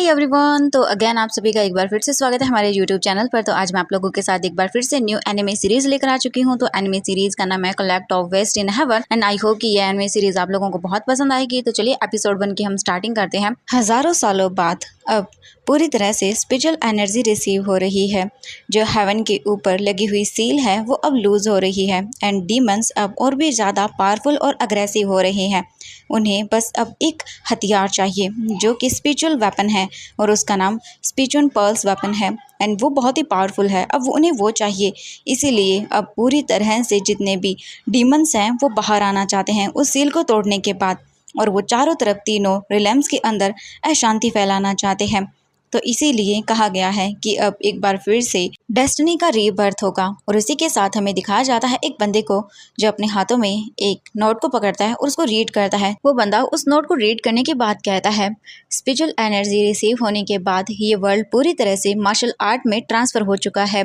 Hi everyone. तो again आप सभी का एक बार फिर से स्वागत है हमारे यूट्यूब चैनल पर। तो आज मैं आप लोगों के साथ एक बार फिर से न्यू एनिमे सीरीज लेकर आ चुकी हूं। तो एनिमे सीरीज का नाम है collect of west in heaven and I hope कि ये एनिमे सीरीज आप लोगों को बहुत पसंद आएगी। तो चलिए एपिसोड 1 की हम स्टार्टिंग करते हैं। हजारों सालों बाद अब पूरी तरह से स्पिरिचुअल एनर्जी रिसीव हो रही है। जो हेवन के ऊपर लगी हुई सील है वो अब लूज हो रही है एंड डीमंस अब और भी ज़्यादा पावरफुल और अग्रेसिव हो रहे हैं। उन्हें बस अब एक हथियार चाहिए जो कि स्पिरिचुअल वेपन है और उसका नाम स्पिरिचुअल पर्ल्स वेपन है एंड वो बहुत ही पावरफुल है। अब उन्हें वो चाहिए, इसीलिए अब पूरी तरह से जितने भी डीमंस हैं वो बाहर आना चाहते हैं उस सील को तोड़ने के बाद, और वो चारों तरफ तीनों रिलम्स के अंदर अशांति फैलाना चाहते हैं। तो इसीलिए कहा गया है कि अब एक बार फिर से डेस्टिनी का रीबर्थ होगा। और इसी के साथ हमें दिखाया जाता है एक बंदे को जो अपने हाथों में एक नोट को पकड़ता है और उसको रीड करता है। वो बंदा उस नोट को रीड करने के बाद कहता है, स्पिरिचुअल एनर्जी रिसीव होने के बाद ये वर्ल्ड पूरी तरह से मार्शल आर्ट में ट्रांसफर हो चुका है।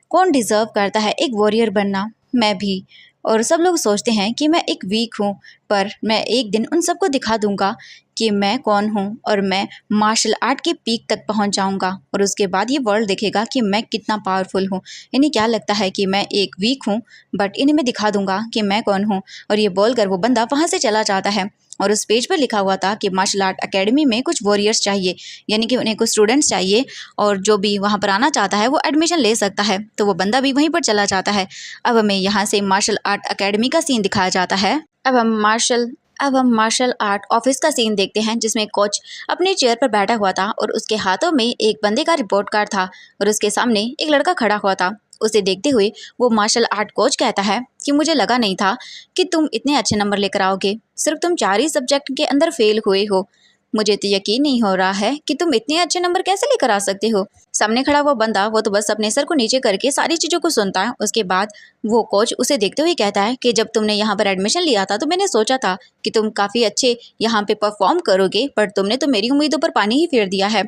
कौन डिजर्व करता है एक वॉरियर बनना? मैं भी। और सब लोग सोचते हैं कि मैं एक वीक हूँ, पर मैं एक दिन उन सबको दिखा दूंगा कि मैं कौन हूँ और मैं मार्शल आर्ट के पीक तक पहुँच जाऊँगा। और उसके बाद ये वर्ल्ड देखेगा कि मैं कितना पावरफुल हूँ। इन्हें क्या लगता है कि मैं एक वीक हूँ, बट इन्हें मैं दिखा दूंगा कि मैं कौन हूँ। और ये बोलकर वो बंदा वहाँ से चला जाता है। और उस पेज पर लिखा हुआ था कि मार्शल आर्ट एकेडमी में कुछ वॉरियर्स चाहिए, यानी कि उन्हें कुछ स्टूडेंट्स चाहिए और जो भी वहाँ पर आना चाहता है वो एडमिशन ले सकता है। तो वो बंदा भी वहीं पर चला जाता है। अब हमें यहाँ से मार्शल आर्ट एकेडमी का सीन दिखाया जाता है। अब हम मार्शल आर्ट ऑफिस का सीन देखते हैं जिसमें कोच अपने चेयर पर बैठा हुआ था और उसके हाथों में एक बंदे का रिपोर्ट कार्ड था और उसके सामने एक लड़का खड़ा हुआ था। उसे देखते हुए वो मार्शल आर्ट कोच कहता है कि मुझे लगा नहीं था कि तुम इतने अच्छे नंबर लेकर आओगे। सिर्फ तुम 4 ही सब्जेक्ट के अंदर फेल हुए हो। मुझे तो यकीन नहीं हो रहा है कि तुम इतने अच्छे नंबर कैसे लेकर आ सकते हो। सामने खड़ा हुआ बंदा वो तो बस अपने सर को नीचे करके सारी चीज़ों को सुनता है। उसके बाद वो कोच उसे देखते हुए कहता है कि जब तुमने यहाँ पर एडमिशन लिया था तो मैंने सोचा था कि तुम काफ़ी अच्छे यहाँ पे परफॉर्म करोगे, पर तुमने तो मेरी उम्मीदों पर पानी ही फेर दिया है।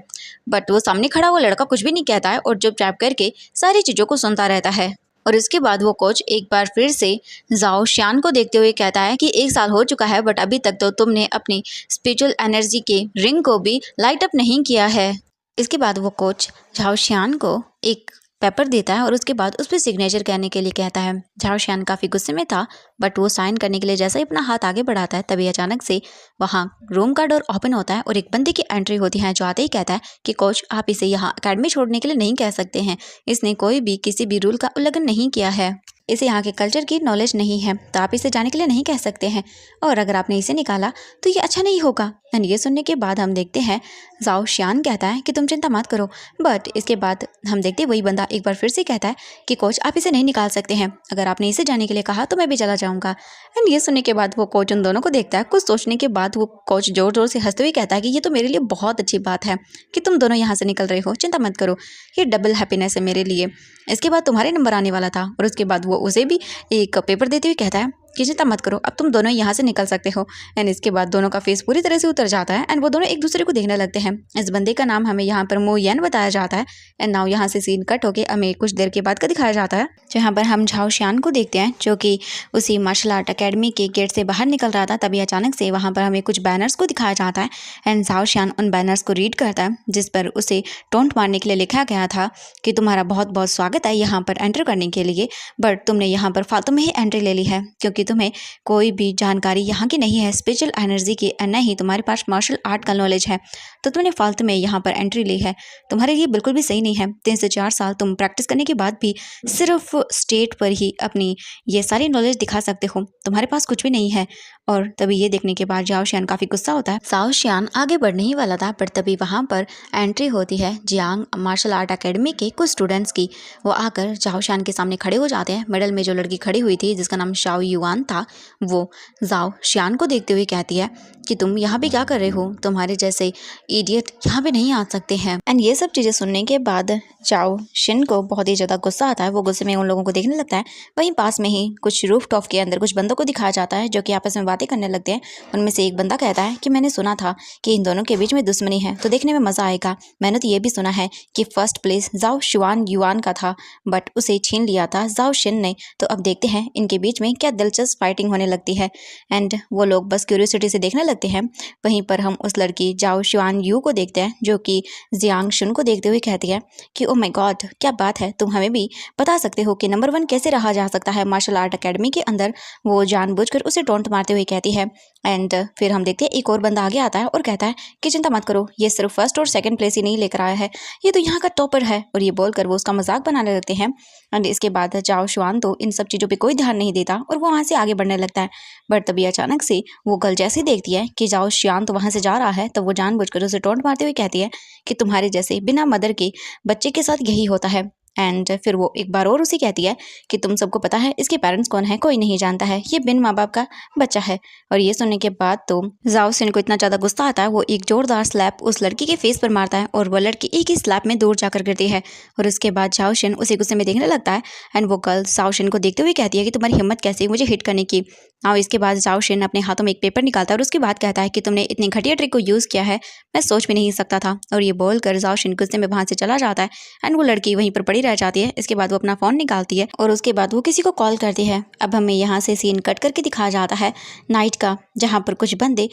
बट वो सामने खड़ा हुआ लड़का कुछ भी नहीं कहता है और चुपचाप करके सारी चीज़ों को सुनता रहता है। और इसके बाद वो कोच एक बार फिर से जाओ शियान को देखते हुए कहता है कि 1 साल हो चुका है बट अभी तक तो तुमने अपनी स्पिरिचुअल एनर्जी के रिंग को भी लाइट अप नहीं किया है। इसके बाद वो कोच झाओ शियान को एक पेपर देता है और उसके बाद उस पर सिग्नेचर करने के लिए कहता है। झाओ शियान काफ़ी गुस्से में था, बट वो साइन करने के लिए जैसे ही अपना हाथ आगे बढ़ाता है तभी अचानक से वहाँ रूम का डोर ओपन होता है और एक बंदे की एंट्री होती है जो आते ही कहता है कि कोच आप इसे यहाँ अकेडमी छोड़ने के लिए नहीं कह सकते हैं। इसने कोई भी किसी भी रूल का उल्लंघन नहीं किया है, इसे यहाँ के कल्चर की नॉलेज नहीं है, तो आप इसे जाने के लिए नहीं कह सकते हैं और अगर आपने इसे निकाला तो ये अच्छा नहीं होगा। एंड ये सुनने के बाद हम देखते हैं जाओ शियान कहता है कि तुम चिंता मत करो, बट इसके बाद हम देखते हैं वही बंदा एक बार फिर से कहता है कि कोच आप इसे नहीं निकाल सकते हैं, अगर आपने इसे जाने के लिए कहा तो मैं भी चला जाऊँगा। एंड ये सुनने के बाद वो कोच उन दोनों को देखता है। कुछ सोचने के बाद वो कोच जोर जोर से हंसते हुए कहता है कि ये तो मेरे लिए बहुत अच्छी बात है कि तुम दोनों यहाँ से निकल रहे हो, चिंता मत करो, ये डबल हैप्पीनेस है मेरे लिए। इसके बाद तुम्हारे नंबर आने वाला था। और उसके बाद वो उसे भी एक पेपर देते हुए कहता है कि चिंता मत करो, अब तुम दोनों यहाँ से निकल सकते हो। एंड इसके बाद दोनों का फेस पूरी तरह से उतर जाता है एंड वो दोनों एक दूसरे को देखने लगते हैं। इस बंदे का नाम हमें यहाँ पर मो येन बताया जाता है। एंड नाउ यहाँ से सीन कट होके हमें कुछ देर के बाद का दिखाया जाता है जहाँ पर हम झाओ शियान को देखते हैं जो कि उसी मार्शल आर्ट अकेडमी के गेट से बाहर निकल रहा था। तभी अचानक से वहाँ पर हमें कुछ बैनर्स को दिखाया जाता है एंड झाओ शियान उन बैनर्स को रीड करता है जिस पर उसे टोंट मारने के लिए लिखा गया था कि तुम्हारा बहुत बहुत स्वागत है यहाँ पर एंटर करने के लिए, बट तुमने यहाँ पर फालतू में ही एंट्री ले ली है क्योंकि तुम्हें कोई भी जानकारी यहाँ की नहीं है स्पिरिचुअल एनर्जी की, न ही तुम्हारे पास मार्शल आर्ट का नॉलेज है, तो तुमने फालतू में यहाँ पर एंट्री ली है। तुम्हारे लिए बिल्कुल भी सही नहीं है। 3 से 4 साल तुम प्रैक्टिस करने के बाद भी सिर्फ स्टेट पर ही अपनी ये सारी नॉलेज दिखा सकते हो, तुम्हारे पास कुछ भी नहीं है। और तभी ये देखने के बाद जाओ शियान काफ़ी गुस्सा होता है। जाओ शियान आगे बढ़ने ही वाला था, पर तभी वहाँ पर एंट्री होती है जियांग मार्शल आर्ट एकेडमी के कुछ स्टूडेंट्स की। वो आकर जाओ शियान के सामने खड़े हो जाते हैं। मिडल में जो लड़की खड़ी हुई थी जिसका नाम शाओ युआन था, वो जाओ शियान को देखते हुए कहती है कि तुम यहाँ पे क्या कर रहे हो, तुम्हारे जैसे इडियट यहाँ पे नहीं आ सकते हैं। एंड ये सब चीज़ें सुनने के बाद जाओ शिन को बहुत ही ज़्यादा गुस्सा आता है। वो गुस्से में उन लोगों को देखने लगता है। वहीं पास में ही कुछ रूफ टॉप के अंदर कुछ बंदों को दिखाया जाता है जो कि आपस में बातें करने लगते हैं। उनमें से एक बंदा कहता है कि मैंने सुना था कि इन दोनों के बीच में दुश्मनी है, तो देखने में मज़ा आएगा। मैंने तो ये भी सुना है कि फर्स्ट प्लेस जाओ शुआन युआन का था, बट उसे छीन लिया था जाओ शिन ने। तो अब देखते हैं इनके बीच में क्या दिलचस्प ज़बरदस्त फाइटिंग होने लगती है एंड वो लोग बस क्यूरियोसिटी से देखने लगते हैं। वहीं पर हम उस लड़की जाओ शुआन यू को देखते हैं जो कि जियांग शुन को देखते हुए कहती है कि ओ माय गॉड, क्या बात है, तुम हमें भी बता सकते हो कि नंबर 1 कैसे रहा जा सकता है मार्शल आर्ट अकेडमी के अंदर। वो जानबूझकर उसे टोंट मारते हुए कहती है एंड फिर हम देखते हैं एक और बंदा आगे आता है और कहता है कि चिंता मत करो, ये सिर्फ फर्स्ट और सेकंड प्लेस ही नहीं लेकर आया है, ये तो यहाँ का टॉपर है। और ये बोलकर वो उसका मजाक बनाने लगते हैं एंड इसके बाद जाओ शुआन तो इन सब चीज़ों पे कोई ध्यान नहीं देता और वो वहाँ से आगे बढ़ने लगता है। बट तभी अचानक से वो गर्ल जैसे ही देखती है कि जाओ शुआन तो वहाँ से जा रहा है, तो वो जानबूझकर उसे टोंट मारते हुए कहती है कि तुम्हारे जैसे बिना मदर के बच्चे के साथ यही होता है। एंड फिर वो एक बार और उसे कहती है कि तुम सबको पता है इसके पेरेंट्स कौन है? कोई नहीं जानता है, ये बिन माँ बाप का बच्चा है। और ये सुनने के बाद तो जाओ सिन को इतना ज़्यादा गुस्सा आता है, वो एक जोरदार स्लैप उस लड़की के फेस पर मारता है और वो लड़की एक ही स्लैप में दूर जाकर गिरती है। और उसके बाद जाओ शिन उसे गुस्से में देखने लगता है एंड वो गर्ल जाओ शिन को देखते हुए कहती है कि तुम्हारी हिम्मत कैसे मुझे हिट करने की। और इसके बाद जाओ शिन अपने हाथों में एक पेपर निकालता है और उसके बाद कहता है कि तुमने इतनी घटिया ट्रिक को यूज़ किया है, मैं सोच भी नहीं सकता था। और ये बोलकर जाओ शिन गुस्से में वहाँ से चला जाता है एंड वो लड़की वहीं पर पड़ी रह जाती है। इसके बाद वो अपना फ़ोन निकालती है और उसके बाद वो किसी को कॉल करती है। अब हमें यहाँ से सीन कट करके दिखाया जाता है नाइट का, जहाँ पर कुछ बंदे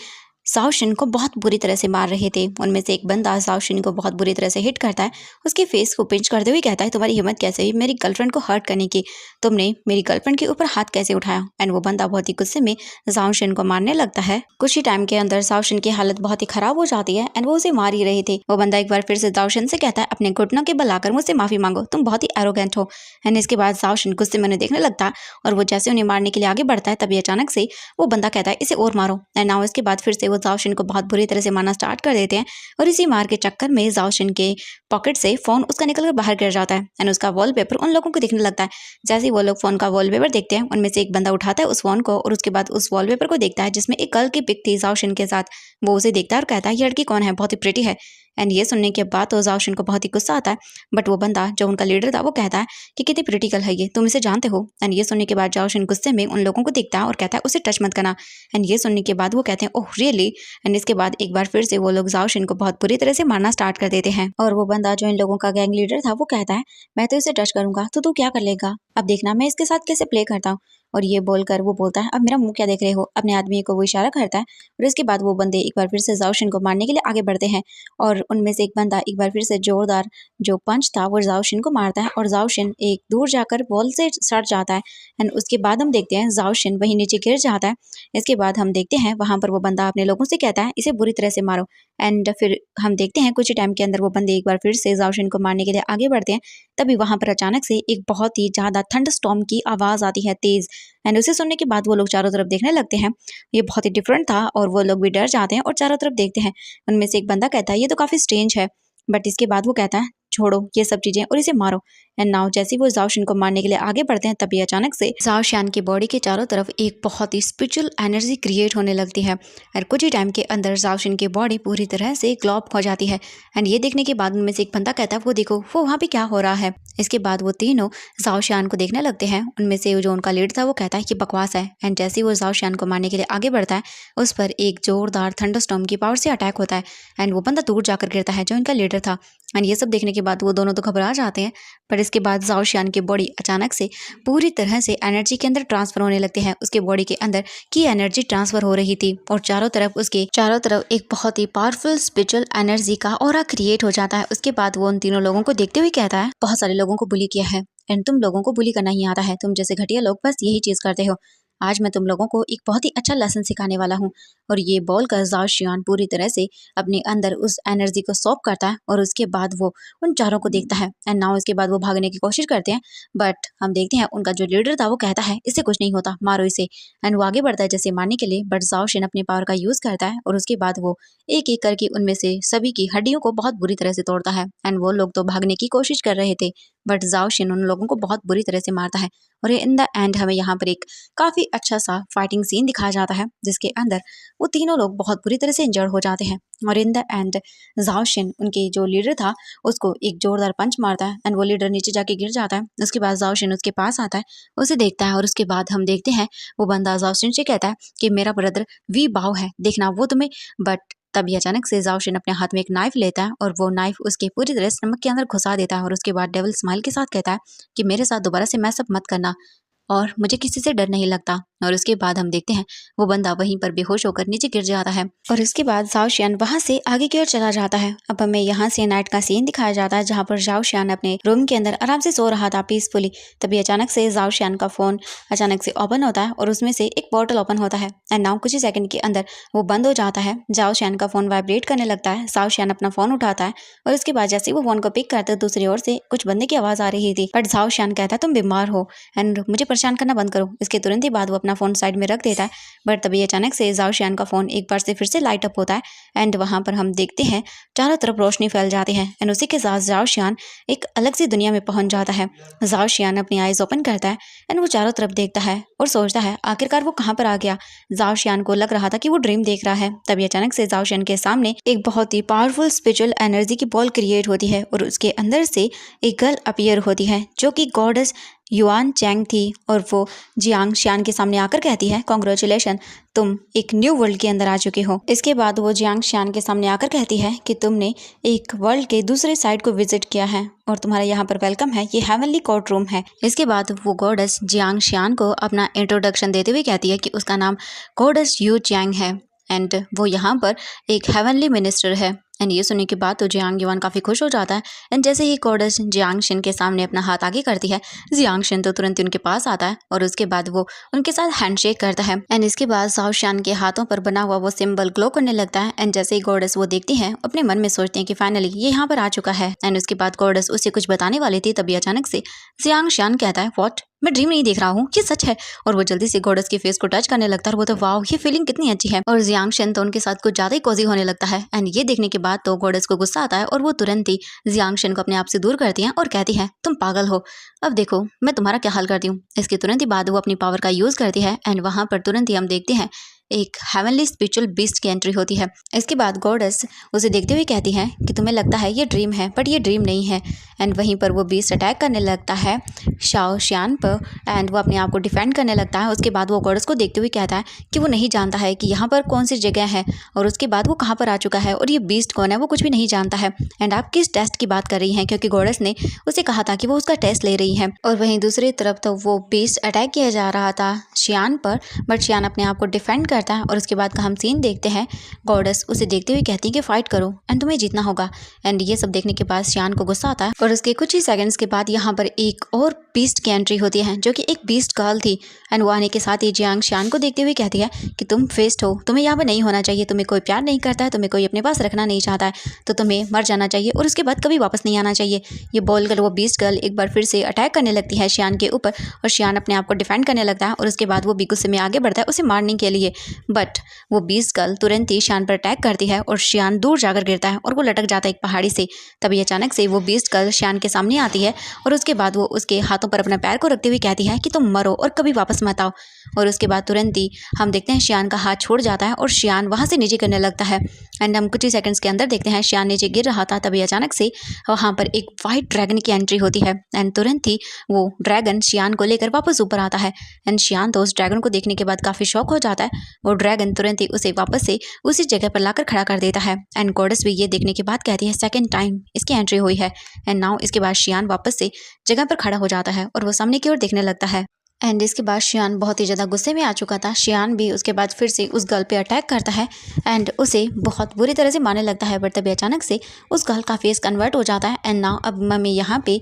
साओशिन को बहुत बुरी तरह से मार रहे थे। उनमें से एक बंदा साओशिन को बहुत बुरी तरह से हिट करता है, उसके फेस को पिंच करते हुए कहता है तुम्हारी हिम्मत कैसे हुई मेरी गर्लफ्रेंड को हर्ट करने की, तुमने मेरी गर्लफ्रेंड के ऊपर हाथ कैसे उठाया। एंड वो बंदा बहुत ही गुस्से में साओशिन को मारने लगता है। कुछ ही टाइम के अंदर साओशिन की हालत बहुत ही खराब हो जाती है एंड वो उसे मार ही रहे थे। वो बंदा एक बार फिर से साओशिन से कहता है अपने घुटनों के बल आकर मुझसे माफी मांगो, तुम बहुत ही एरोगेंट हो। एंड इसके बाद साओशिन गुस्से में उन्हें देखने लगता है और वो जैसे उन्हें मारने के लिए आगे बढ़ता है तभी अचानक से वो बंदा कहता है इसे और मारो। एंड नाउ इसके बाद फिर से वो साओशिन को बहुत बुरी तरह से मारना स्टार्ट कर देते हैं और इसी मार के चक्कर में जाओशिन के पॉकेट से फोन उसका निकलकर बाहर गिर जाता है एंड उसका वॉलपेपर उन लोगों को दिखने लगता है। जैसे ही वो लोग फोन का वॉलपेपर देखते हैं उनमें से एक बंदा उठाता है उस फोन को और उसके बाद उस वॉलपेपर को देखता है जिसमें एक गर्ल की पिक थी जाओशिन के साथ। वो उसे देखता है और कहता है ये लड़की कौन है, बहुत ही प्रिटी है। एंड ये सुनने के बाद तो जाओशिन को बहुत ही गुस्सा आता है, बट वो बंदा जो उनका लीडर था वो कहता है कि कितनी क्रिटिकल है ये, तुम इसे जानते हो। एंड ये सुनने के बाद जाओशिन गुस्से में उन लोगों को देखता है और कहता है उसे टच मत करना। एंड ये सुनने के बाद वो कहते हैं ओह रियली। एंड इसके बाद एक बार फिर से वो लोग जाओशिन को बहुत बुरी तरह से मारना स्टार्ट कर देते हैं और वो बंदा जो इन लोगों का गैंग लीडर था वो कहता है मैं तो इसे टच करूंगा तो तू क्या कर लेगा, अब देखना मैं इसके साथ कैसे प्ले करता हूँ। और ये बोलकर वो बोलता है अब मेरा मुंह क्या देख रहे हो, अपने आदमी को वो इशारा करता है। और इसके बाद वो बंदे एक बार फिर से जाओशिन को मारने के लिए आगे बढ़ते हैं और उनमें से एक बंदा एक बार फिर से जोरदार जो पंच था वो जाओशिन को मारता है और जाओशिन एक दूर जाकर वॉल से सट जाता है। एंड उसके बाद हम देखते हैं जाओशिन वहीं नीचे गिर जाता है। इसके बाद हम देखते हैं वहां पर वो बंदा अपने लोगों से कहता है इसे बुरी तरह से मारो। एंड फिर हम देखते हैं कुछ ही टाइम के अंदर वो बंदे एक बार फिर से जाओशिन को मारने के लिए आगे बढ़ते हैं। तभी वहां पर अचानक से एक बहुत ही ज्यादा थंड स्टॉर्म की आवाज आती है तेज। एंड उसे सुनने के बाद वो लोग चारों तरफ देखने लगते हैं, ये बहुत ही डिफरेंट था और वो लोग भी डर जाते हैं और चारों तरफ देखते हैं। उनमें से एक बंदा कहता है ये तो काफी स्ट्रेंज है, बट इसके बाद वो कहता है छोड़ो ये सब चीजें और इसे मारो। एंड नाउ जैसे ही वो जाओशिन को मारने के लिए आगे बढ़ते हैं तभी अचानक से जाओशियान की बॉडी के चारों तरफ एक बहुत ही स्पिरिचुअल एनर्जी क्रिएट होने लगती है और कुछ ही टाइम के अंदर जाओशिन की बॉडी पूरी तरह से ग्लो अप हो जाती है। एंड ये देखने के बाद उनमें से एक बंदा कहता है वो देखो वो वहाँ पे क्या हो रहा है। इसके बाद वो तीनों जाओशियान को देखने लगते हैं। उनमें से जो उनका लीडर था वो कहता है कि बकवास है। एंड जैसे ही वो जाओशियान को मारने के लिए आगे बढ़ता है उस पर एक जोरदार थंडरस्टॉर्म की पावर से अटैक होता है एंड वो बंदा दूर जाकर गिरता है जो इनका लीडर था। एंड ये सब देखने के बाद वो दोनों तो घबरा जाते हैं, पर इसके बाद जाओशियान की बॉडी अचानक से पूरी तरह से एनर्जी के अंदर ट्रांसफर होने लगते हैं। उसके बॉडी के अंदर की एनर्जी ट्रांसफर हो रही थी और चारों तरफ एक बहुत ही पावरफुल स्पिरिचुअल एनर्जी का ऑरा क्रिएट हो जाता है। उसके बाद वो उन तीनों लोगों को देखते हुए कहता है बहुत सारे लोगों को बुली किया है एंड तुम लोगों को बुली करना ही आता है, तुम जैसे घटिया लोग बस यही चीज करते हो। आज मैं तुम लोगों को एक बहुत ही अच्छा लेसन सिखाने वाला हूँ। और ये बोलकर जाओशियान पूरी तरह से अपने अंदर उस एनर्जी को सॉक करता है और उसके बाद वो उन चारों को देखता है। एंड नाउ इसके बाद वो भागने की कोशिश करते हैं, बट हम देखते हैं उनका जो लीडर था वो कहता है इससे कुछ नहीं होता, मारो इसे। एंड वो आगे बढ़ता है जैसे मारने के लिए, बट जाओशिन अपने पावर का यूज करता है और उसके बाद वो एक एक करके उनमें से सभी की हड्डियों को बहुत बुरी तरह से तोड़ता है। एंड वो लोग तो भागने की कोशिश कर रहे थे, बट जाओशिन उन लोगों को बहुत बुरी तरह से मारता है। और इन द एंड हमें यहाँ पर एक काफी अच्छा सा फाइटिंग सीन दिखाया जाता है जिसके अंदर वो तीनों लोग बहुत बुरी तरह से इंजर्ड हो जाते हैं। और इन द एंड जाओशिन उनके जो लीडर था उसको एक जोरदार पंच मारता है एंड वो लीडर नीचे जाके गिर जाता है। उसके बाद जाओशिन उसके पास आता है, उसे देखता है और उसके बाद हम देखते हैं वो बंदा जाओशिन से कहता है कि मेरा ब्रदर वी बाव है, देखना वो तुम्हें। बट तभी अचानक से जाओशिन अपने हाथ में एक नाइफ लेता है और वो नाइफ उसके पूरी तरह स्टमक के अंदर घुसा देता है और उसके बाद डेविल स्माइल के साथ कहता है कि मेरे साथ दोबारा से मैसअप मत करना। और मुझे किसी से डर नहीं लगता। और उसके बाद हम देखते हैं वो बंदा वहीं पर बेहोश होकर नीचे गिर जाता है और उसके बाद जाओ शियान वहां से आगे की ओर चला जाता है। अब हमें यहाँ से नाइट का सीन दिखाया जाता है जहाँ पर जाओ शियान अपने रूम के अंदर आराम से सो रहा था पीसफुली। तभी अचानक से जाओ शियान का फोन अचानक से ओपन होता है और उसमें से एक पोर्टल ओपन होता है एंड नाउ कुछ ही सेकंड के अंदर वो बंद हो जाता है। जाओ शियान का फोन वाइब्रेट करने लगता है। जाओ शियान अपना फोन उठाता है और उसके बाद जैसे वो फोन को पिक करता है दूसरी ओर से कुछ बंदे की आवाज आ रही थी, बट जाओ शियान कहता है तुम बीमार हो एंड मुझे परेशान करना बंद करो। इसके तुरंत ही बाद वो अपना फोन साइड में रख देता है, बट तभी अचानक से जाओ शियान का फोन एक बार से फिर से लाइट अप होता है एंड वहां पर हम देखते हैं चारों तरफ रोशनी फैल जाती है एंड उसी के साथ जाओ शियान एक अलग सी दुनिया में पहुंच जाता है। जाओ शियान अपनी आईज ओपन करता है एंड वो चारों तरफ देखता है और सोचता है आखिरकार वो कहाँ पर आ गया। जाओ शियान को लग रहा था कि वो ड्रीम देख रहा है। तभी अचानक से जाओ शियान के सामने एक बहुत ही पावरफुल स्पिरिचुअल एनर्जी की बॉल क्रिएट होती है और उसके अंदर से एक गर्ल अपीयर होती है जो कि गॉडेस युआन चैंग थी और वो जियांग शियान के सामने आकर कहती है कॉन्ग्रेचुलेशन, तुम एक न्यू वर्ल्ड के अंदर आ चुके हो। इसके बाद वो जियांग शियान के सामने आकर कहती है कि तुमने एक वर्ल्ड के दूसरे साइड को विजिट किया है और तुम्हारा यहाँ पर वेलकम है, ये हेवनली कोर्ट रूम है। इसके बाद वो गॉडेस जियांग शियान को अपना इंट्रोडक्शन देते हुए कहती है कि उसका नाम गॉडेस यू चैंग है एंड वो यहाँ पर एक हेवनली मिनिस्टर है। एंड ये सुनने के बाद तो जियांग युआन काफ़ी खुश हो जाता है एंड जैसे ही गॉडेस जियांग शिन के सामने अपना हाथ आगे करती है, जियांग शिन तो तुरंत ही उनके पास आता है और उसके बाद वो उनके साथ हैंडशेक करता है एंड इसके बाद जाओ शियान के हाथों पर बना हुआ वो सिंबल ग्लो करने लगता है एंड जैसे ही गॉडेस वो देखती हैं अपने मन में सोचते हैं कि फाइनली ये यहाँ पर आ चुका है। एंड उसके बाद गॉडेस उसे कुछ बताने वाली थी, तभी अचानक से जियांग शियान कहता है व्हाट, मैं ड्रीम नहीं देख रहा हूँ, ये सच है। और वो जल्दी से गॉडेस के फेस को टच करने लगता है और वो तो वाओ ये फीलिंग कितनी अच्छी है। और जियांग शिन तो उनके साथ कुछ ज्यादा ही कोजी होने लगता है एंड ये देखने के बाद तो गॉडेस को गुस्सा आता है और वो तुरंत ही जियांग शिन को अपने आप से दूर करती है और कहती है तुम पागल हो, अब देखो मैं तुम्हारा क्या हाल करती हूँ। इसके तुरंत ही बाद वो अपनी पावर का यूज करती है एंड वहां पर तुरंत ही हम देखते हैं एक हेवनली स्पिरिचुअल बीस्ट की एंट्री होती है। इसके बाद गॉडेस उसे देखते हुए कहती है कि तुम्हें लगता है ये ड्रीम है, बट ये ड्रीम नहीं है। एंड वहीं पर वो बीस्ट अटैक करने लगता है शाओ शियान पर एंड वो अपने आप को डिफेंड करने लगता है। उसके बाद वो गॉडेस को देखते हुए कहता है कि वो नहीं जानता है कि यहाँ पर कौन सी जगह है और उसके बाद वो कहाँ पर आ चुका है और ये बीस्ट कौन है वो कुछ भी नहीं जानता है। एंड आप किस टेस्ट की बात कर रही हैं, क्योंकि गॉडेस ने उसे कहा था कि वो उसका टेस्ट ले रही है। और वहीं दूसरी तरफ तो वो बीस्ट अटैक किया जा रहा था शियान पर, बट शियान अपने आप को डिफेंड करता है और उसके बाद का हम सीन देखते हैं। गॉडेस उसे देखते हुए कहती है कि फाइट करो एंड तुम्हें जीतना होगा। एंड ये सब देखने के बाद शियान को गुस्सा आता है और उसके कुछ ही सेकंड्स के बाद यहाँ पर एक और बीस्ट की एंट्री होती है जो कि एक बीस्ट गर्ल थी। एंड वो आने के साथ ही जियांग शियान को देखते हुए कहती है कि तुम फेस्ट हो, तुम्हें यहाँ पर नहीं होना चाहिए, तुम्हें कोई प्यार नहीं करता है, तुम्हें कोई अपने पास रखना नहीं चाहता है, तो तुम्हें मर जाना चाहिए और उसके बाद कभी वापस नहीं आना चाहिए। ये बोलकर वो बीस्ट गर्ल एक बार फिर से अटैक करने लगती है शियान के ऊपर और शियान अपने आप को डिफेंड करने लगता है और उसके बाद वो भी गुस्से में आगे बढ़ता है उसे मारने के लिए, बट वो बीस्ट गर्ल तुरंत ही शियान पर अटैक करती है और शियान दूर जाकर गिरता है और वो लटक जाता है एक पहाड़ी से। तभी अचानक से वो बीस्ट गर्ल शियान के सामने आती है और उसके बाद वो उसके हाथों पर अपना पैर को रखते हुए कहती है कि तुम मरो और कभी वापस मत आओ। और उसके बाद तुरंत ही हम देखते हैं शियान का हाथ छोड़ जाता है और शियान वहां से नीचे गिरने लगता है। एंड हम कुछ ही सेकंड्स के अंदर देखते हैं शियान नीचे गिर रहा था, तभी अचानक से वहां पर एक वाइट ड्रैगन की एंट्री होती है एंड तुरंत ही वो ड्रैगन शियान को लेकर वापस ऊपर आता है। एंड शियान तो उस ड्रैगन को देखने के बाद काफी शॉक हो जाता है। वो ड्रैगन तुरंत ही उसे वापस से उसी जगह पर लाकर खड़ा कर देता है एंड गॉडेस भी ये देखने के बाद कहती है सेकंड टाइम इसकी एंट्री हुई है। एंड नाउ इसके बाद शियान वापस से जगह पर खड़ा हो जाता है और वो सामने की ओर देखने लगता है। एंड इसके बाद शियान बहुत ही ज़्यादा गुस्से में आ चुका था। शियान भी उसके बाद फिर से उस गर्ल पे अटैक करता है एंड उसे बहुत बुरी तरह से मारने लगता है, बट तभी अचानक से उस गर्ल का फेस कन्वर्ट हो जाता है एंड नाउ अब मम्मी यहाँ पे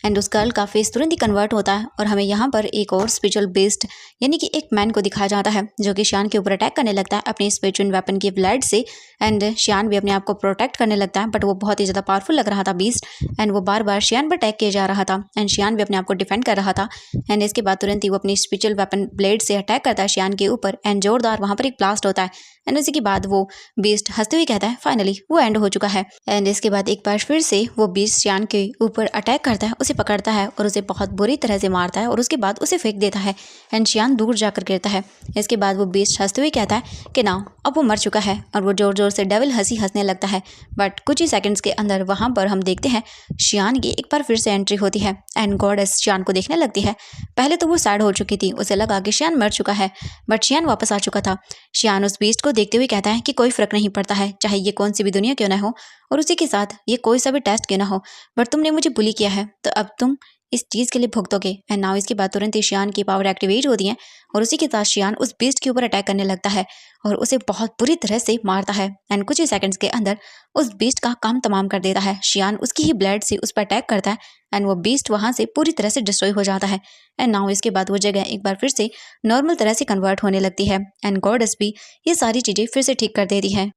एंड उस गर्ल का फेस तुरंत ही कन्वर्ट होता है और हमें यहाँ पर एक और स्पिरिचुअल बेस्ड यानी कि एक मैन को दिखाया जाता है जो कि शियान के ऊपर अटैक करने लगता है अपने स्पिरिचुअल वेपन की ब्लेड से। एंड शियान भी अपने आप को प्रोटेक्ट करने लगता है, बट वो बहुत ही ज़्यादा पावरफुल लग रहा था बीस्ट एंड वो बार बार शियान पर अटैक किया जा रहा था एंड शियान भी अपने आप को डिफेंड कर रहा था। एंड इसके बाद तुरंत ही वो अपनी स्पिरिचुअल वेपन ब्लेड से अटैक करता है शियान के ऊपर एंड जोरदार वहाँ पर एक ब्लास्ट होता है एंड उसी के बाद वो बीस्ट हंसते हुए कहता है फाइनली वो एंड हो चुका है। एंड इसके बाद एक बार फिर से वो बीस्ट शियान के ऊपर अटैक करता है, उसे पकड़ता है और उसे बहुत बुरी तरह से मारता है और उसके बाद उसे फेंक देता है एंड शियान दूर जाकर गिरता है। इसके बाद वो बीस्ट हंसते हुए कहता है कि ना अब वो मर चुका है और वो जोर जोर से डेविल हंसी हंसने लगता है। बट कुछ ही सेकंड्स के अंदर वहां पर हम देखते हैं शियान की एक बार फिर से एंट्री होती है एंड गॉडेस शियान को देखने लगती है। पहले तो वो सैड हो चुकी थी, उसे लगा कि शियान मर चुका है, बट शियान वापस आ चुका था। शियान उस बीस्ट को देखते हुए कहता है कि कोई फर्क नहीं पड़ता है, चाहे ये कौन सी भी दुनिया क्यों ना हो और उसी के साथ ये कोई सा भी टेस्ट क्यों ना हो, बट तुमने मुझे बुली किया है तो अब तुम इस चीज़ के लिए भुगतोगे। एंड नाउ इसके बाद तुरंत ही शियान की पावर एक्टिवेट होती है और उसी के साथ शियान उस बीस्ट के ऊपर अटैक करने लगता है और उसे बहुत बुरी तरह से मारता है। एंड कुछ ही सेकंड्स के अंदर उस बीस्ट का काम तमाम कर देता है। शियान उसकी ही ब्लड से उस पर अटैक करता है एंड वो बीस्ट वहां से पूरी तरह से डिस्ट्रॉय हो जाता है। एंड नाउ इसके बाद वो जगह एक बार फिर से नॉर्मल तरह से कन्वर्ट होने लगती है एंड गॉडेस भी ये सारी चीज़ें फिर से ठीक कर देती है।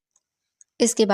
इसके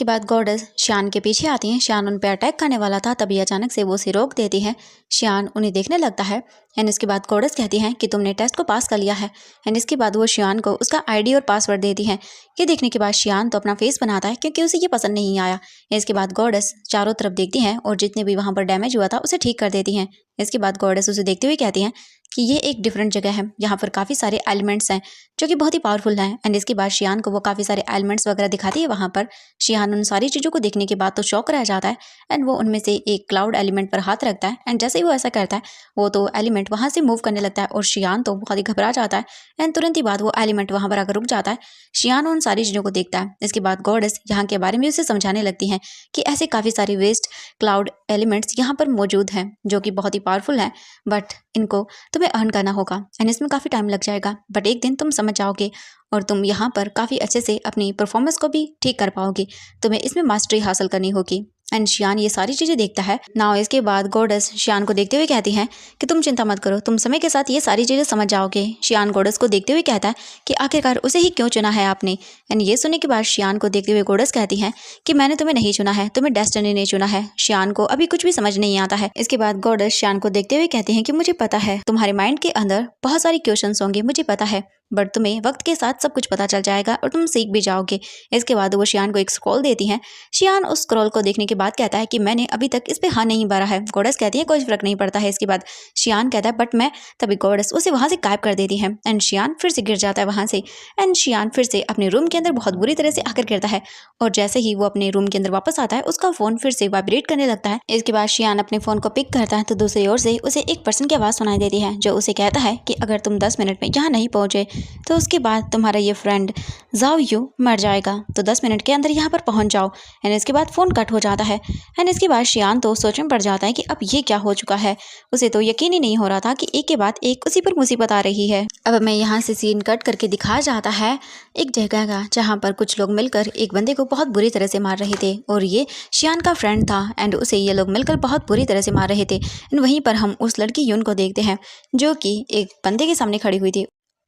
बाद गॉडेस शियान के पीछे आती हैं। शियान उन पर अटैक करने वाला था, तभी अचानक से वो उसे रोक देती है। शियान उन्हें देखने लगता है एंड इसके बाद गॉडेस कहती हैं कि तुमने टेस्ट को पास कर लिया है। एंड इसके बाद वो शियान को उसका आईडी और पासवर्ड देती है। ये देखने के बाद शियान तो अपना फेस बनाता है क्योंकि उसे ये पसंद नहीं आया। इसके बाद गॉडेस चारों तरफ देखती हैं और जितने भी वहाँ पर डैमेज हुआ था उसे ठीक कर देती हैं। इसके बाद गॉडेस उसे देखते हुए कहती हैं कि ये एक डिफरेंट जगह है, यहाँ पर काफ़ी सारे एलिमेंट्स हैं जो कि बहुत ही पावरफुल हैं। एंड इसके बाद शियान को वो काफ़ी सारे एलिमेंट्स वगैरह दिखाती है वहाँ पर। शियान उन सारी चीज़ों को देखने के बाद तो शॉक रह जाता है एंड वो उनमें से एक क्लाउड एलिमेंट पर हाथ रखता है एंड जैसे ही वो ऐसा करता है वो तो एलिमेंट वहाँ से मूव करने लगता है और शियान तो बहुत ही घबरा जाता है एंड तुरंत ही बाद वो एलिमेंट वहाँ पर आकर रुक जाता है। शियान उन सारी चीज़ों को देखता है। इसके बाद गॉडेस यहाँ के बारे में उसे समझाने लगती हैं कि ऐसे काफ़ी सारे वेस्ट क्लाउड एलिमेंट्स यहाँ पर मौजूद हैं जो कि बहुत ही पावरफुल हैं, बट इनको तुम्हें अर्न करना होगा एंड इसमें काफ़ी टाइम लग जाएगा, बट एक दिन तुम समझ जाओगे और तुम यहाँ पर काफ़ी अच्छे से अपनी परफॉर्मेंस को भी ठीक कर पाओगे। तुम्हें इसमें मास्टरी हासिल करनी होगी। एंड शियान ये सारी चीज़ें देखता है। नाउ इसके बाद गॉडेस शियान को देखते हुए कहती हैं कि तुम चिंता मत करो, तुम समय के साथ ये सारी चीज़ें समझ जाओगे। शियान गॉडेस को देखते हुए कहता है कि आखिरकार उसे ही क्यों चुना है आपने। एंड ये सुनने के बाद शियान को देखते हुए गॉडेस कहती हैं कि मैंने तुम्हें नहीं चुना है, तुम्हें डेस्टिनी ने चुना है। शियान को अभी कुछ भी समझ नहीं आता है। इसके बाद गॉडेस शियान को देखते हुए कहती हैं कि मुझे पता है तुम्हारे माइंड के अंदर बहुत सारी क्वेश्चंस होंगे, मुझे पता है, बट तुम्हें वक्त के साथ सब कुछ पता चल जाएगा और तुम सीख भी जाओगे। इसके बाद वो शियान को एक स्क्रॉल देती हैं। शियान उस स्क्रॉल को देखने के बाद कहता है कि मैंने अभी तक इस पे हाँ नहीं भरा है। गॉडेस कहती है कोई फर्क नहीं पड़ता है। इसके बाद शियान कहता है बट मैं, तभी गॉडेस उसे वहाँ से गायब कर देती है एंड शियान फिर से गिर जाता है वहाँ से। एंड शियान फिर से अपने रूम के अंदर बहुत बुरी तरह से आकर गिरता है और जैसे ही वो अपने रूम के अंदर वापस आता है उसका फ़ोन फिर से वाइब्रेट करने लगता है। इसके बाद शियान अपने फ़ोन को पिक करता है तो दूसरी ओर से उसे एक पर्सन की आवाज़ सुनाई देती है जो उसे कहता है कि अगर तुम 10 मिनट में यहाँ नहीं पहुँचे तो उसके बाद तुम्हारा ये फ्रेंड जाओ यू मर जाएगा, तो 10 मिनट के अंदर यहाँ पर पहुँच जाओ। एंड इसके बाद फ़ोन कट हो जाता है एंड इसके बाद शियान तो सोच में पड़ जाता है कि अब ये क्या हो चुका है। उसे तो यकीन ही नहीं हो रहा था कि एक के बाद एक उसी पर मुसीबत आ रही है। अब मैं यहाँ से सीन कट करके दिखाया जाता है एक जगह का जहाँ पर कुछ लोग मिलकर एक बंदे को बहुत बुरी तरह से मार रहे थे और ये शियान का फ्रेंड था एंड उसे ये लोग मिलकर बहुत बुरी तरह से मार रहे थे। एंड वहीं पर हम उस लड़की यून को देखते हैं जो कि एक बंदे के सामने खड़ी हुई थी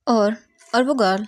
और वो गर्ल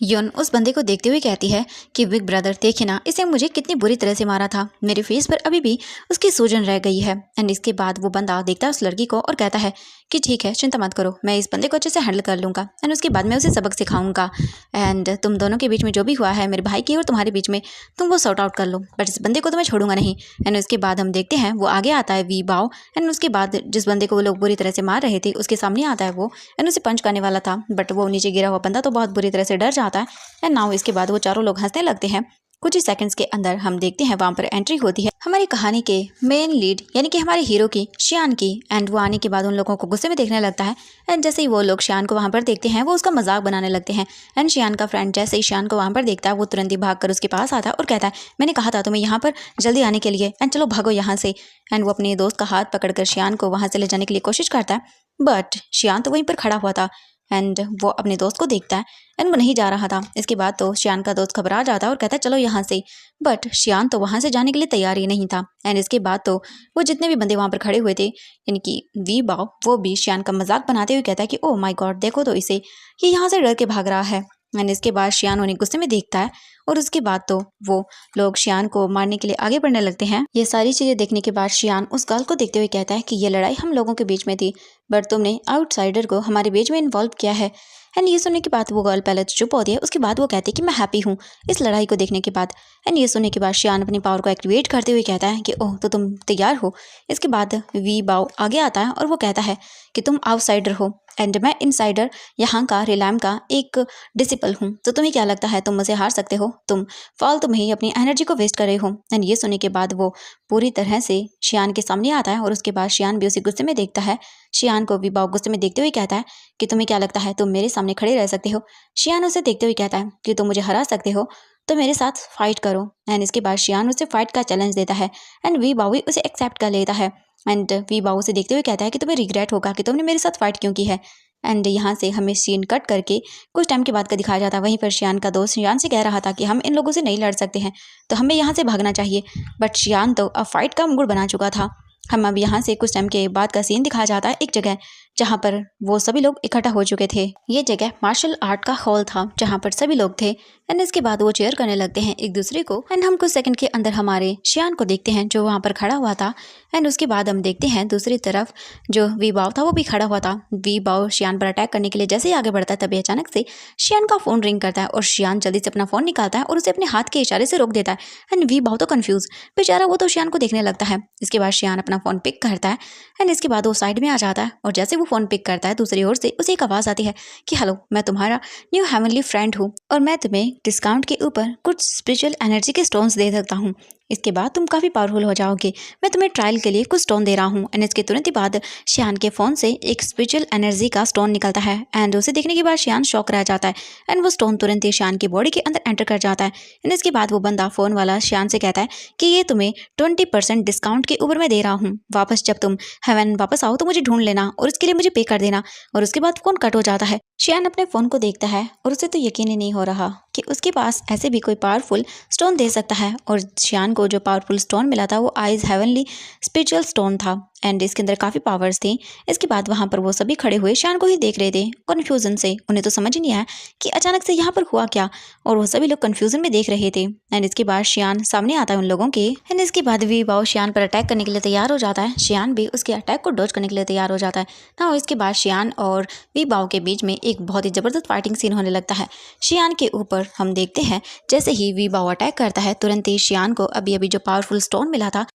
यून उस बंदे को देखते हुए कहती है कि बिग ब्रदर देखिए ना, इसे मुझे कितनी बुरी तरह से मारा था, मेरे फेस पर अभी भी उसकी सूजन रह गई है। एंड इसके बाद वो बंदा देखता है उस लड़की को और कहता है कि ठीक है चिंता मत करो, मैं इस बंदे को अच्छे से हैंडल कर लूँगा एंड उसके बाद मैं उसे सबक सिखाऊंगा एंड तुम दोनों के बीच में जो भी हुआ है, मेरे भाई की और तुम्हारे बीच में, तुम वो सॉर्ट आउट कर लो, बट इस बंदे को तो मैं छोड़ूंगा नहीं। एंड उसके बाद हम देखते हैं वो आगे आता है वी बाओ एंड उसके बाद जिस बंदे को वो लोग बुरी तरह से मार रहे थे उसके सामने आता है वो एंड उसे पंच करने वाला था, बट वो नीचे गिरा हुआ बंदा तो बहुत बुरी तरह से डर जाता है। एंड नाउ इसके बाद वो चारों लोग हंसने लगते हैं। कुछ ही सेकंड्स के अंदर हम देखते हैं वहाँ पर एंट्री होती है हमारी कहानी के मेन लीड यानी कि हमारे हीरो की, शियान की। एंड वो आने के बाद उन लोगों को गुस्से में देखने लगता है एंड जैसे ही वो लोग शियान को वहाँ पर देखते हैं वो उसका मजाक बनाने लगते हैं। एंड शियान का फ्रेंड जैसे ही शियान को वहाँ पर देखता है वो तुरंत ही भागकर उसके पास आता है और कहता है मैंने कहा था तुम्हें यहाँ पर जल्दी आने के लिए एंड चलो भागो यहाँ से। एंड वो अपने दोस्त का हाथ पकड़कर शियान को वहाँ से ले जाने के लिए कोशिश करता है, बट शियान तो वहीं पर खड़ा हुआ था एंड वो अपने दोस्त को देखता है एंड वो नहीं जा रहा था। इसके बाद तो शियान का दोस्त घबरा जाता है और कहता है चलो यहाँ से, बट शियान तो वहाँ से जाने के लिए तैयार ही नहीं था। एंड इसके बाद तो वो जितने भी बंदे वहाँ पर खड़े हुए थे यानी कि वी बाओ, वो भी शियान का मजाक बनाते हुए कहता है कि ओह माय गॉड देखो तो इसे, ये यहाँ से डर के भाग रहा है। एंड इसके बाद शियान उन्हें गुस्से में देखता है और उसके बाद तो वो लोग शियान को मारने के लिए आगे बढ़ने लगते हैं। ये सारी चीज़ें देखने के बाद शियान उस गर्ल को देखते हुए कहता है कि ये लड़ाई हम लोगों के बीच में थी, बट तुमने आउटसाइडर को हमारे बीच में इन्वॉल्व किया है। एंड ये सुनने के बाद वो गर्ल पहले तो चुप होती है, उसके बाद वो कहती है कि मैं हैप्पी हूँ इस लड़ाई को देखने के बाद। एंड ये सुनने के बाद शियान अपनी पावर को एक्टिवेट करते हुए कहता है कि ओह तो तुम तैयार हो। इसके बाद वी बाओ आगे आता है और वो कहता है कि तुम आउटसाइडर हो एंड मैं इनसाइडर यहाँ का रिलैम का एक डिसिपल हूँ, तो तुम्हें क्या लगता है तुम मुझे हार सकते हो? तुम फालतू में ही अपनी एनर्जी को वेस्ट कर रहे हो। एंड ये सुनने के बाद वो पूरी तरह से शियान के सामने आता है और उसके बाद शियान भी उसे गुस्से में देखता है। शियान को वी बाओ गुस्से में देखते हुए कहता है कि तुम्हें क्या लगता है तुम मेरे सामने खड़े रह सकते हो? शियान उसे देखते हुए कहता है कि तुम मुझे हरा सकते हो तो मेरे साथ फाइट करो। एंड इसके बाद शियान उसे फाइट का चैलेंज देता है एंड वी बाओ भी उसे एक्सेप्ट कर लेता है। एंड वी बाओ से देखते हुए कहता है कि तुम्हें रिग्रेट होगा कि तुमने मेरे साथ फाइट क्यों की है। एंड यहाँ से हमें सीन कट करके कुछ टाइम के बाद का दिखाया जाता है। वहीं पर शियान का दोस्त शियान से कह रहा था कि हम इन लोगों से नहीं लड़ सकते हैं, तो हमें यहाँ से भागना चाहिए। बट शियान तो अब फाइट का मूड बना चुका था। हम अब यहाँ से कुछ टाइम के बाद का सीन दिखाया जाता है एक जगह जहाँ पर वो सभी लोग इकट्ठा हो चुके थे। ये जगह मार्शल आर्ट का हॉल था जहाँ पर सभी लोग थे। एंड इसके बाद वो चेयर करने लगते हैं एक दूसरे को। एंड हम कुछ सेकंड के अंदर हमारे शियान को देखते हैं जो वहाँ पर खड़ा हुआ था। एंड उसके बाद हम देखते हैं दूसरी तरफ जो वी बाओ था वो भी खड़ा हुआ था। वी बाओ शियान पर अटैक करने के लिए जैसे ही आगे बढ़ता है तभी अचानक से शियान का फोन रिंग करता है और शियान जल्दी से अपना फोन निकालता है और उसे अपने हाथ के इशारे से रोक देता है। एंड वी बाओ तो कंफ्यूज, बेचारा वो तो शियान को देखने लगता है। इसके बाद शियान अपना फोन पिक करता है एंड इसके बाद वो साइड में आ जाता है और जैसे वो फोन पिक करता है दूसरी ओर से उसे एक आवाज आती है कि हेलो, मैं तुम्हारा न्यू हेवनली फ्रेंड हूँ और मैं तुम्हें डिस्काउंट के ऊपर कुछ स्पिरिचुअल एनर्जी के स्टोन्स दे सकता हूँ। इसके बाद तुम काफ़ी पावरफुल हो जाओगे। मैं तुम्हें ट्रायल के लिए कुछ स्टोन दे रहा हूँ। एंड इसके तुरंत ही बाद शियान के फ़ोन से एक स्पिरिचुअल एनर्जी का स्टोन निकलता है। एंड उसे देखने के बाद शियान शॉक रह जाता है। एंड वो स्टोन तुरंत ही शियान की बॉडी के अंदर एंटर कर जाता है। एंड इसके बाद वो बंदा फ़ोन वाला शियान से कहता है कि ये तुम्हें 20% डिस्काउंट के ऊपर मैं दे रहा हूँ। वापस जब तुम हेवन वापस आओ तो मुझे ढूंढ लेना और इसके लिए मुझे पे कर देना। और उसके बाद फ़ोन कट हो जाता है। शियान अपने फ़ोन को देखता है और उसे तो यकीन ही नहीं हो रहा कि उसके पास ऐसे भी कोई पावरफुल स्टोन दे सकता है। और शियान को जो पावरफुल स्टोन मिला था वो आइज हेवनली स्पिरिचुअल स्टोन था। एंड इसके अंदर काफ़ी पावर्स थी। इसके बाद वहाँ पर वो सभी खड़े हुए शियान को ही देख रहे थे कन्फ्यूजन से। उन्हें तो समझ ही नहीं आया कि अचानक से यहाँ पर हुआ क्या, और वो सभी लोग कन्फ्यूजन में देख रहे थे। एंड इसके बाद शियान सामने आता है उन लोगों के। एंड इसके बाद वी बाओ शियान पर अटैक करने के लिए तैयार हो जाता है। शियान भी उसके अटैक को डॉज करने के लिए तैयार हो जाता है ना। इसके बाद शियान और वी बाओ के बीच में एक बहुत ही ज़बरदस्त फाइटिंग सीन होने लगता है। शियान के ऊपर हम देखते हैं जैसे ही वी बाओ अटैक करता है तुरंत ही शियान को अभी अभी जो पावरफुल स्टोन मिला था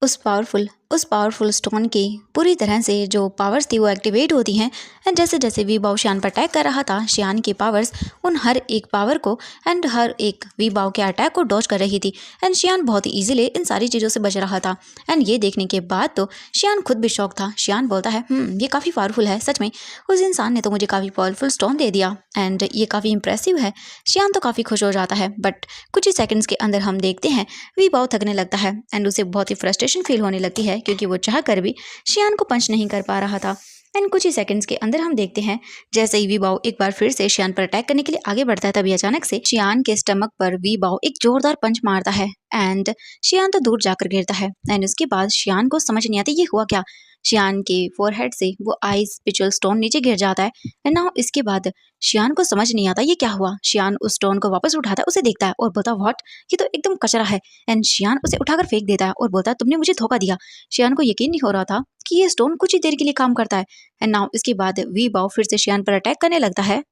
उस पावरफुल स्टोन की पूरी तरह से जो पावर्स थी वो एक्टिवेट होती हैं। एंड जैसे जैसे वी बाओ शियान पर अटैक कर रहा था शियान की पावर्स उन हर एक पावर को एंड हर एक वी बाओ के अटैक को डॉज कर रही थी। एंड शियान बहुत ही इजीली इन सारी चीज़ों से बच रहा था। एंड ये देखने के बाद तो शियान खुद भी शौक था। शियान बोलता है ये काफ़ी पावरफुल है सच में, उस इंसान ने तो मुझे काफ़ी पावरफुल स्टोन दे दिया एंड ये काफ़ी इंप्रेसिव है। शियान तो काफ़ी खुश हो जाता है। बट कुछ ही सेकंड्स के अंदर हम देखते हैं वी बाओ थकने लगता है एंड उसे बहुत ही फ्रस्ट्रेशन फील होने लगती है क्योंकि वो चाह कर भी शियान को पंच नहीं कर पा रहा था। एंड कुछ ही सेकंड्स के अंदर हम देखते हैं जैसे ही वी बाओ एक बार फिर से शियान पर अटैक करने के लिए आगे बढ़ता है तभी अचानक से शियान के स्टमक पर वी बाओ एक जोरदार पंच मारता है एंड शियान तो दूर जाकर गिरता है। एंड उसके बाद शियान को समझ नहीं आता ये हुआ क्या। शियान के फोरहेड से वो आइस स्पिरिचुअल स्टोन नीचे गिर जाता है। एंड नाउ इसके बाद शियान को समझ नहीं आता ये क्या हुआ। शियान उस स्टोन को वापस उठाता है, उसे देखता है और बोलता व्हाट, ये तो एकदम कचरा है। एंड शियान उसे उठाकर फेंक देता है और बोलता है तुमने मुझे धोखा दिया। शियान को यकीन नहीं हो रहा था कि ये स्टोन कुछ ही देर के लिए काम करता है। एंड नाउ इसके बाद वी बाओ फिर से शियान पर अटैक करने लगता है।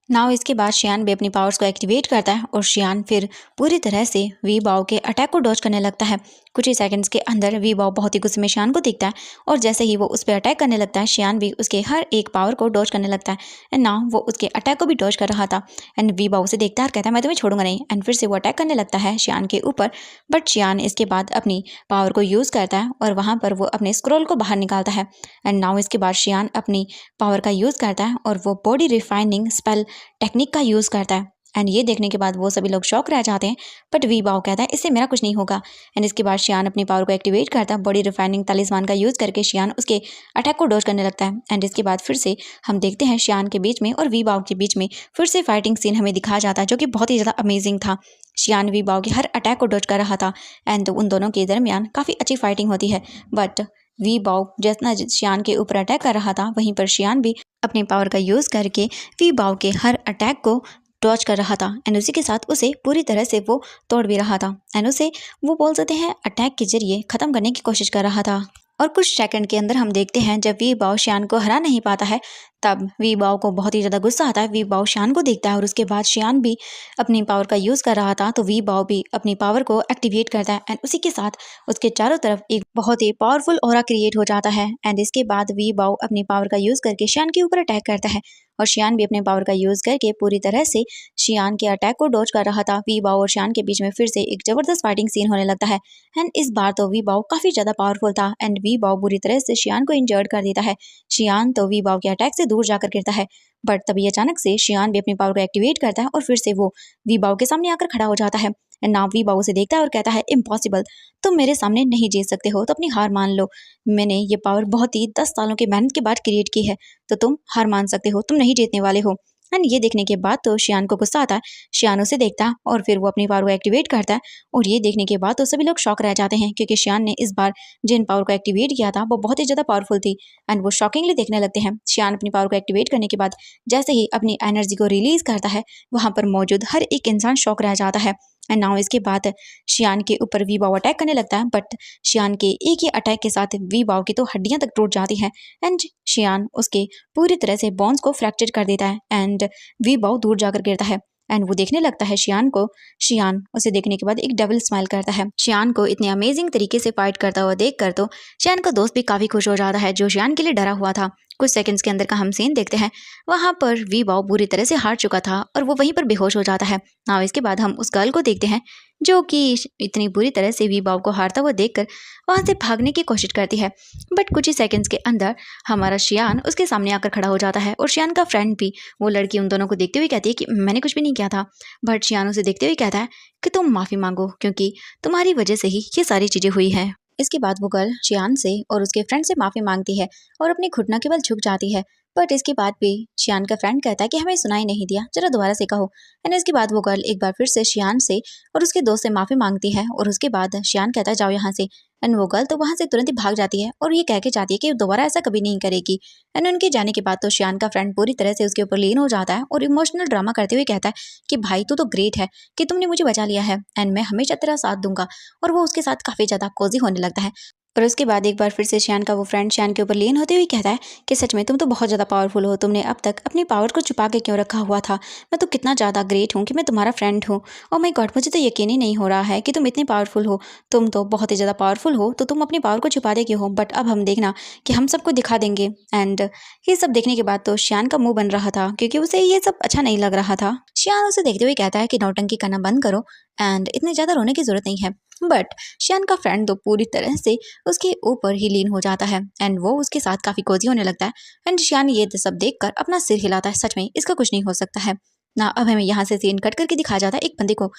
नाउ इसके बाद शियान भी अपनी पावर्स को एक्टिवेट करता है और शियान फिर पूरी तरह से वी बाओ के अटैक को डॉज करने लगता है। कुछ ही सेकंड्स के अंदर वी बाओ बहुत ही गुस्से में शियान को देखता है और जैसे ही वो उस पर अटैक करने लगता है शियान भी उसके हर एक पावर को डॉज करने लगता है। एंड नाउ वो उसके अटैक को भी डॉज कर रहा था। एंड वी बाओ उसे देखता है और कहता है मैं तुम्हें छोड़ूंगा नहीं। एंड फिर से वो अटैक करने लगता है शियान के ऊपर। बट शियान इसके बाद अपनी पावर को यूज़ करता है और वहाँ पर वो अपने स्क्रोल को बाहर निकालता है। एंड नाउ इसके बाद शियान अपनी पावर का यूज़ करता है और वो बॉडी रिफाइनिंग स्पेल टेक्निक का यूज़ करता है। एंड ये देखने के बाद वो सभी लोग शॉक रह जाते हैं। बट वी बाओ कहता है इससे मेरा कुछ नहीं होगा। एंड इसके बाद शियान अपनी पावर को एक्टिवेट करता है। बॉडी रिफाइनिंग तालिस्मान का यूज़ करके शियान उसके अटैक को डॉज करने लगता है। एंड इसके बाद फिर से हम देखते हैं शियान के बीच में और वी बाओ के बीच में फिर से फाइटिंग सीन हमें दिखाया जाता है जो कि बहुत ही ज़्यादा अमेजिंग था। शियान वी बाओ के हर अटैक को डॉज कर रहा था एंड उन दोनों के दरमियान काफ़ी अच्छी फाइटिंग होती है। बट वी बाओ जितना शियान के ऊपर अटैक कर रहा था वहीं पर शियान भी अपनी पावर का यूज़ करके वी बाओ के हर अटैक को डॉज कर रहा था। एंड उसी के साथ उसे पूरी तरह से वो तोड़ भी रहा था एंड उसे वो बोल सकते हैं अटैक के जरिए ख़त्म करने की कोशिश कर रहा था। और कुछ सेकंड के अंदर हम देखते हैं जब वी बाओ शियान को हरा नहीं पाता है तब वी बाओ को बहुत ही ज़्यादा गुस्सा आता है। वी बाओ शियान को देखता है और उसके बाद शियान भी अपनी पावर का यूज़ कर रहा था तो वी बाओ भी अपनी पावर को एक्टिवेट करता है एंड उसी के साथ उसके चारों तरफ एक बहुत ही पावरफुल ऑरा क्रिएट हो जाता है। एंड इसके बाद वी बाओ अपनी पावर का यूज़ करके शियान के ऊपर अटैक करता है और शियान भी अपने पावर का यूज़ करके पूरी तरह से शियान के अटैक को डॉज कर रहा था। वी बाओ और शियान के बीच में फिर से एक ज़बरदस्त फाइटिंग सीन होने लगता है। एंड इस बार तो वी बाओ काफ़ी ज़्यादा पावरफुल था एंड वी बाओ बुरी तरह से शियान को इंजर्ड कर देता है। शियान तो वी बाओ के अटैक से दूर जाकर गिरता है। बट तभी अचानक से शियान भी अपनी पावर को एक्टिवेट करता है और फिर से वो वी बाओ के सामने आकर खड़ा हो जाता है। एंड नाउ वी बाबू से देखता है और कहता है इम्पॉसिबल, तुम मेरे सामने नहीं जीत सकते हो तो अपनी हार मान लो। मैंने ये पावर बहुत ही 10 सालों की मेहनत के बाद क्रिएट की है, तो तुम हार मान सकते हो, तुम नहीं जीतने वाले हो। एंड ये देखने के बाद तो शियान को गुस्सा आता है। शियान उसे देखता है और फिर वो अपनी पावर को एक्टिवेट करता है। और ये देखने के बाद तो सभी लोग शॉक रह जाते हैं क्योंकि शियान ने इस बार जिन पावर को एक्टिवेट किया था वो बहुत ही ज्यादा पावरफुल थी। एंड वो शॉकिंगली देखने लगते हैं। शियान अपनी पावर को एक्टिवेट करने के बाद जैसे ही अपनी एनर्जी को रिलीज करता है, वहां पर मौजूद हर एक इंसान शॉक रह जाता है। एंड नाउ इसके बाद शियान के ऊपर वी बाव अटैक करने लगता है, बट शियान के एक ही अटैक के साथ वी बाव की तो हड्डियां तक टूट जाती हैं। एंड शियान उसके पूरी तरह से बोन्स को फ्रैक्चर कर देता है एंड वी बाव दूर जाकर गिरता है। एंड वो देखने लगता है शियान को। शियान उसे देखने के बाद एक डबल स्माइल करता है। शियान को इतने अमेजिंग तरीके से फाइट करता हुआ देखकर तो शियान का दोस्त भी काफी खुश हो जाता है, जो शियान के लिए डरा हुआ था। कुछ सेकंड्स के अंदर का हम सीन देखते हैं। वहां पर वी बाव बुरी तरह से हार चुका था और वो वहीं पर बेहोश हो जाता है। नाउ इसके बाद हम उस गर्ल को देखते हैं जो कि इतनी बुरी तरह से वी बाव को हारता हुआ देखकर वहां से भागने की कोशिश करती है। बट कुछ ही सेकंड्स के अंदर हमारा शियान उसके सामने आकर खड़ा हो जाता है और शियान का फ्रेंड भी। वो लड़की उन दोनों को देखते हुए कहती है कि मैंने कुछ भी नहीं किया था। बट शियान उसे देखते हुए कहता है कि तुम माफी मांगो क्योंकि तुम्हारी वजह से ही ये सारी चीजें हुई हैं। इसके बाद वो गर्ल शियान से और उसके फ्रेंड से माफी मांगती है और अपनी घुटना के बल झुक जाती है। बट इसके बाद भी शियान का फ्रेंड कहता है कि हमें सुनाई नहीं दिया, जरा दोबारा से कहो। एंड इसके बाद वो गर्ल एक बार फिर से शियान से और उसके दोस्त से माफी मांगती है और उसके बाद शियान कहता है जाओ यहाँ से। एंड वो गर्ल तो वहां से तुरंत ही भाग जाती है और ये कह के जाती है कि दोबारा ऐसा कभी नहीं करेगी। एंड उनके जाने के बाद तो शियान का फ्रेंड पूरी तरह से उसके ऊपर लीन हो जाता है और इमोशनल ड्रामा करते हुए कहता है कि भाई तू तो ग्रेट है कि तुमने मुझे बचा लिया है एंड मैं हमेशा तेरा साथ दूंगा। और वो उसके साथ काफी ज्यादा कोजी होने लगता है। और उसके बाद एक बार फिर से शियान का वो फ्रेंड शियान के ऊपर लीन होते हुए कहता है कि सच में तुम तो बहुत ज़्यादा पावरफुल हो, तुमने अब तक अपनी पावर को छुपा के क्यों रखा हुआ था। मैं तो कितना ज़्यादा ग्रेट हूँ कि मैं तुम्हारा फ्रेंड हूँ। और माय गॉड, मुझे तो यकीन ही नहीं हो रहा है कि तुम इतने पावरफुल हो। तुम तो बहुत ही ज़्यादा पावरफुल हो, तो तुम अपनी पावर को छुपाते क्यों हो। बट अब हम देखना कि हम सबको दिखा देंगे। एंड ये सब देखने के बाद तो शियान का मुंह बन रहा था क्योंकि उसे ये सब अच्छा नहीं लग रहा था। शियान उसे देखते हुए कहता है कि नौटंकी करना बंद करो एंड इतने ज़्यादा रोने की जरूरत नहीं है। बट शियान का फ्रेंड तो पूरी तरह से उसके ऊपर ही लीन हो जाता है एंड वो उसके साथ काफी कोजी होने लगता है। एंड शियान ये सब देखकर अपना सिर हिलाता है, सच में इसका कुछ नहीं हो सकता है ना। अब हमें यहाँ से सीन कट करके दिखाया जाता है एक बंदे को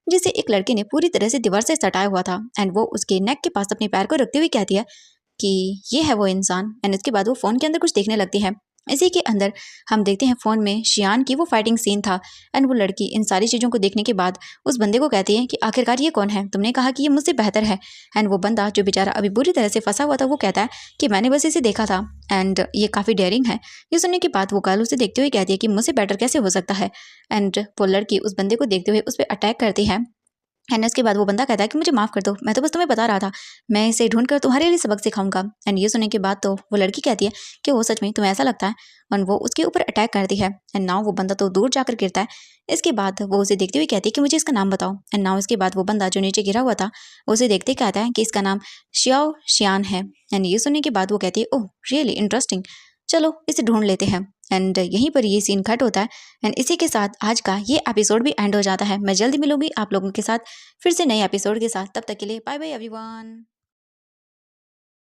जिसे एक लड़के ने पूरी तरह से दीवार से सटाया हुआ था। एंड वो उसके नेक के पास अपने पैर को रखते हुए कहती है कि ये है वो इंसान। एंड इसके बाद वो फोन के अंदर कुछ देखने लगती है। इसी के अंदर हम देखते हैं फोन में शियान की वो फाइटिंग सीन था। एंड वो लड़की इन सारी चीज़ों को देखने के बाद उस बंदे को कहती है कि आखिरकार ये कौन है, तुमने कहा कि ये मुझसे बेहतर है। एंड वो बंदा जो बेचारा अभी बुरी तरह से फंसा हुआ था वो कहता है कि मैंने बस इसे देखा था एंड ये काफ़ी डेयरिंग है। ये सुनने के बाद वो गर्ल उसे देखते हुए कहती है कि मुझसे बेटर कैसे हो सकता है। एंड वो लड़की उस बंदे को देखते हुए उस पर अटैक करती है। एंड उसके बाद वो बंदा कहता है कि मुझे माफ़ कर दो, मैं तो बस तुम्हें बता रहा था, मैं इसे ढूंढ कर तुम्हारे लिए सबक सिखाऊंगा। एंड ये सुनने के बाद तो वो लड़की कहती है कि वो सच में तुम्हें ऐसा लगता है। और वो उसके ऊपर अटैक करती है। एंड नाउ वो बंदा तो दूर जाकर गिरता है। इसके बाद वो उसे देखते हुए कहती है कि मुझे इसका नाम बताओ। एंड नाउ इसके बाद वो बंदा जो नीचे गिरा हुआ था उसे देखते कहता है कि इसका नाम शियाओ शियान है। एंड ये सुनने के बाद वो कहती है ओह रियली इंटरेस्टिंग, चलो इसे ढूंढ लेते हैं। एंड यहीं पर ये सीन कट होता है। एंड इसी के साथ आज का ये एपिसोड भी एंड हो जाता है। मैं जल्दी मिलूंगी आप लोगों के साथ फिर से नए एपिसोड के साथ। तब तक के लिए बाय बाय एवरीवन।